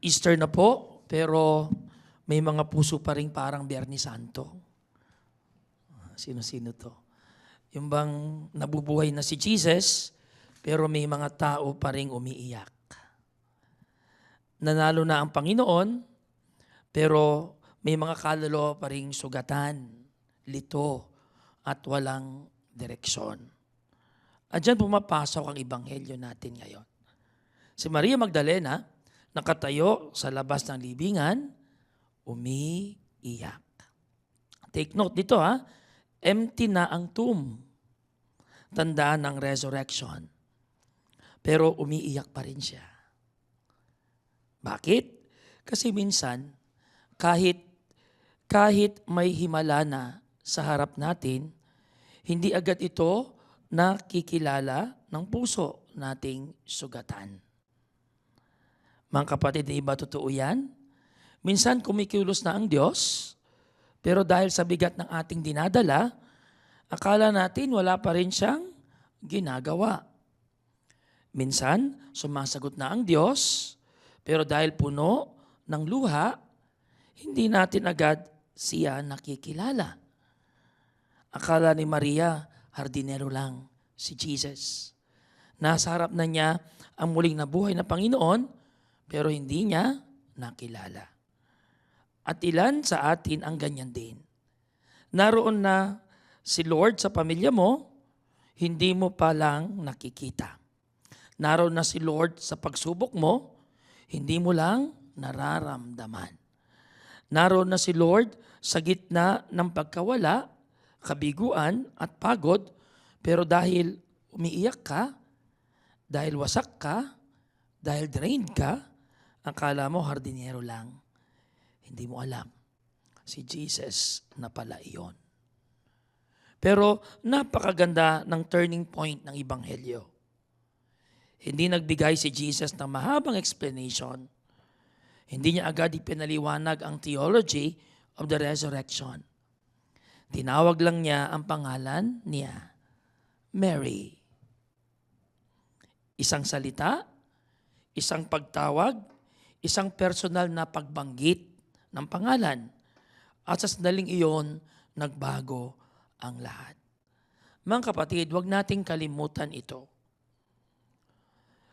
Easter na po, pero may mga puso pa rin parang Biyernes Santo. Sino-sino to? Yung bang nabubuhay na si Jesus, pero may mga tao pa rin umiiyak. Nanalo na ang Panginoon, pero may mga kaluluwa pa rin sugatan, lito, at walang direksyon. At dyan pumapasok ang ebanghelyo natin ngayon. Si Maria Magdalena, nakatayo sa labas ng libingan, umiiyak. Take note dito empty na ang tomb. Tandaan ng resurrection. Pero umiiyak pa rin siya. Bakit? Kasi minsan, kahit may himala na sa harap natin, hindi agad ito nakikilala ng puso nating sugatan. Mga kapatid, di ba totoo yan? Minsan kumikilos na ang Diyos, pero dahil sa bigat ng ating dinadala, akala natin wala pa rin siyang ginagawa. Minsan, sumasagot na ang Diyos, pero dahil puno ng luha, hindi natin agad siya nakikilala. Akala ni Maria, hardinero lang si Jesus. Nasa harap na niya ang muling nabuhay na Panginoon, pero hindi niya nakilala. At ilan sa atin ang ganyan din. Naroon na si Lord sa pamilya mo, hindi mo pa lang nakikita. Naroon na si Lord sa pagsubok mo, hindi mo lang nararamdaman. Naroon na si Lord sa gitna ng pagkawala, kabiguan at pagod, pero dahil umiiyak ka, dahil wasak ka, dahil drained ka, akala mo hardinero lang. Hindi mo alam. Si Jesus na pala iyon. Pero napakaganda ng turning point ng Ebanghelyo. Hindi nagbigay si Jesus ng mahabang explanation. Hindi niya agad ipinaliwanag ang theology of the resurrection. Tinawag lang niya ang pangalan niya, Mary. Isang salita, isang pagtawag, isang personal na pagbanggit ng pangalan. At sa sandaling iyon, nagbago ang lahat. Mga kapatid, huwag nating kalimutan ito.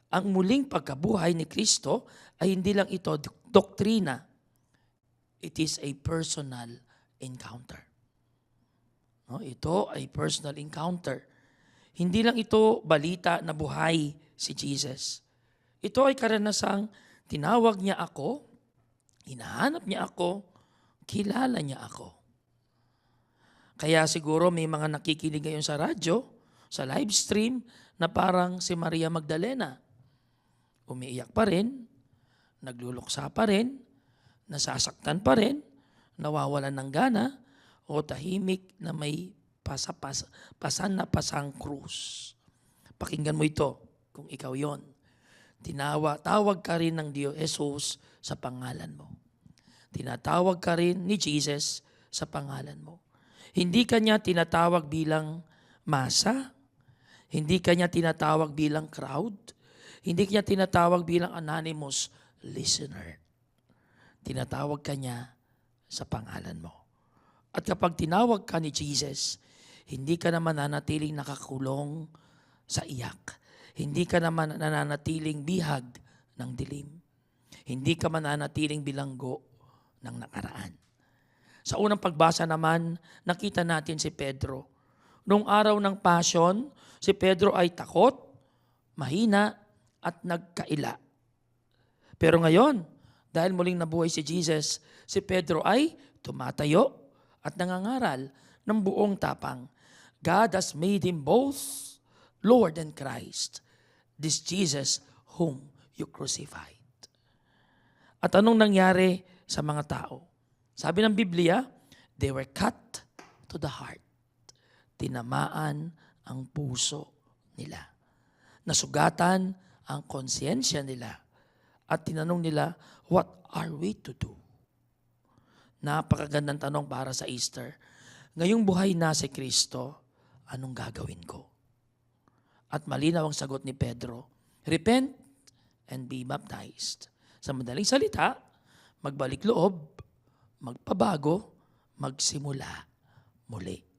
Ang muling pagkabuhay ni Kristo ay hindi lang ito doktrina. It is a personal encounter. Ito ay personal encounter. Hindi lang ito balita na buhay si Jesus. Ito ay karanasang tinawag niya ako, hinahanap niya ako, kilala niya ako. Kaya siguro may mga nakikinig ngayon sa radyo, sa live stream, na parang si Maria Magdalena. Umiiyak pa rin, nagluluksa pa rin, nasasaktan pa rin, nawawalan ng gana, o tahimik na may pasan na pasang krus. Pakinggan mo ito kung ikaw yon. Tawag ka rin ng Diyos Jesus sa pangalan mo. Tinatawag ka rin ni Jesus sa pangalan mo. Hindi ka niya tinatawag bilang masa, hindi ka niya tinatawag bilang crowd, hindi ka niya tinatawag bilang anonymous listener. Tinatawag ka niya sa pangalan mo. At kapag tinawag ka ni Jesus, hindi ka naman nananatiling nakakulong sa iyak. Hindi ka naman nananatiling bihag ng dilim. Hindi ka mananatiling bilanggo ng nakaraan. Sa unang pagbasa naman, nakita natin si Pedro. Noong araw ng Passion, si Pedro ay takot, mahina, at nagkaila. Pero ngayon, dahil muling nabuhay si Jesus, si Pedro ay tumatayo at nangangaral ng buong tapang. God has made him both Lord and Christ, this Jesus whom you crucified. At anong nangyari sa mga tao? Sabi ng Biblia, they were cut to the heart. Tinamaan ang puso nila. Nasugatan ang konsyensya nila. At tinanong nila, what are we to do? Napakagandang tanong para sa Easter. Ngayong buhay na si Kristo, anong gagawin ko? At malinaw ang sagot ni Pedro, repent and be baptized. Sa madaling salita, magbalik loob, magpabago, magsimula muli.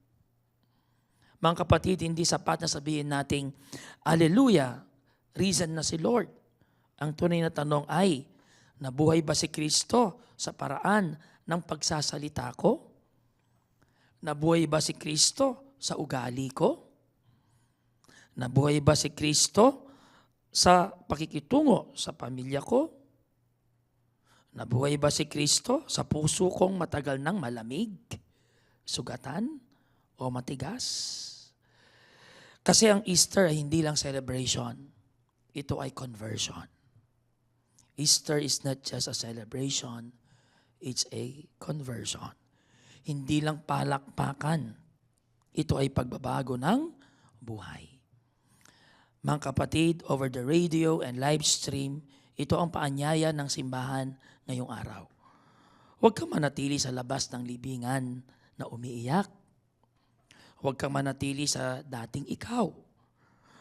Mga kapatid, hindi sapat na sabihin nating, Hallelujah, risen na si Lord. Ang tunay na tanong ay, nabuhay ba si Kristo sa paraan ng pagsasalita ko? Nabuhay ba si Kristo sa ugali ko? Nabuhay ba si Kristo sa pakikitungo sa pamilya ko? Nabuhay ba si Kristo sa puso kong matagal nang malamig, sugatan, o matigas? Kasi ang Easter ay hindi lang celebration. Ito ay conversion. Easter is not just a celebration. It's a conversion. Hindi lang palakpakan. Ito ay pagbabago ng buhay. Mga kapatid, over the radio and live stream, ito ang paanyaya ng simbahan ngayong araw. Huwag kang manatili sa labas ng libingan na umiiyak. Huwag kang manatili sa dating ikaw.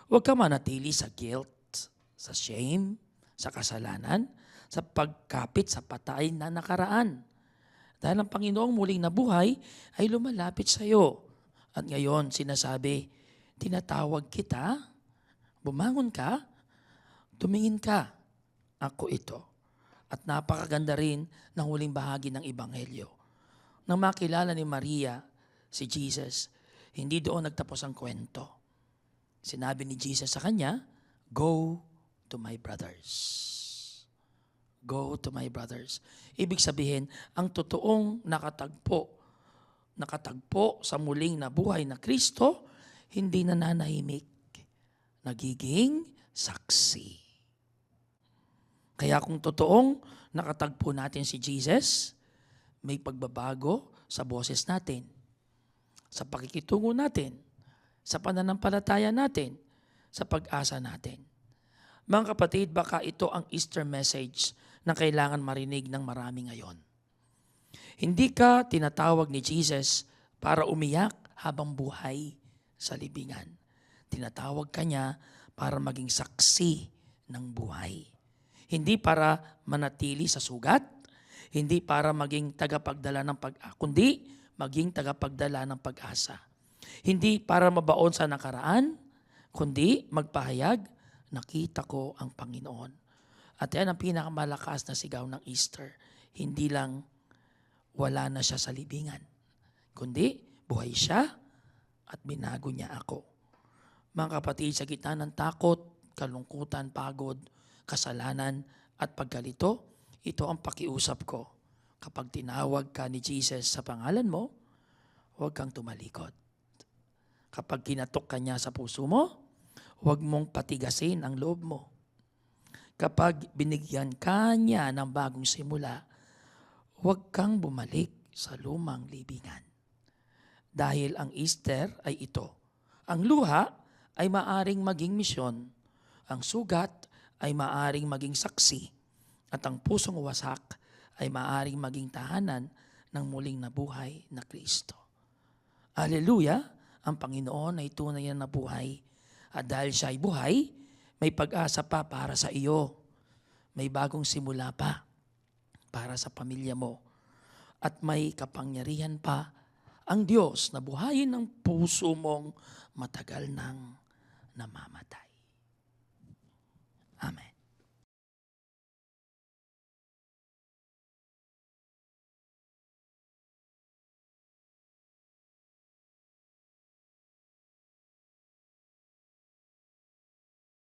Huwag kang manatili sa guilt, sa shame, sa kasalanan, sa pagkapit sa patay na nakaraan. Dahil ang Panginoong muling nabuhay ay lumalapit sa iyo. At ngayon sinasabi, tinatawag kita, bumangon ka, tumingin ka, ako ito. At napakaganda rin ng huling bahagi ng Ebanghelyo. Nang makilala ni Maria si Jesus, hindi doon nagtapos ang kwento. Sinabi ni Jesus sa kanya, go to my brothers. Go to my brothers. Ibig sabihin, ang totoong nakatagpo sa muling nabuhay na Kristo, hindi nananahimik, nagiging saksi. Kaya kung totoong nakatagpo natin si Jesus, may pagbabago sa boses natin, sa pakikitungo natin, sa pananampalataya natin, sa pag-asa natin. Mga kapatid, baka ito ang Easter message na kailangan marinig ng marami ngayon. Hindi ka tinatawag ni Jesus para umiyak habang buhay sa libingan. Tinatawag ka niya para maging saksi ng buhay. Hindi para manatili sa sugat, hindi para maging tagapagdala ng kundi maging tagapagdala ng pag-asa. Hindi para mabaon sa nakaraan, kundi magpahayag, nakita ko ang Panginoon. At yan ang pinakamalakas na sigaw ng Easter. Hindi lang wala na siya sa libingan, kundi buhay siya at binago niya ako. Mga kapatid, sa gitna ng takot, kalungkutan, pagod, kasalanan at pagkalito, ito ang pakiusap ko. Kapag tinawag ka ni Jesus sa pangalan mo, huwag kang tumalikod. Kapag kinatok ka niya sa puso mo, huwag mong patigasin ang loob mo. Kapag binigyan ka niya ng bagong simula, huwag kang bumalik sa lumang libingan. Dahil ang Easter ay ito. Ang luha ay maaring maging misyon. Ang sugat ay maaring maging saksi. At ang pusong wasak ay maaring maging tahanan ng muling nabuhay na Kristo. Hallelujah! Ang Panginoon ay tunay na nabuhay. At dahil siya ay buhay, may pag-asa pa para sa iyo. May bagong simula pa para sa pamilya mo. At may kapangyarihan pa ang Diyos na buhayin ang puso mong matagal nang namamatay. Amen.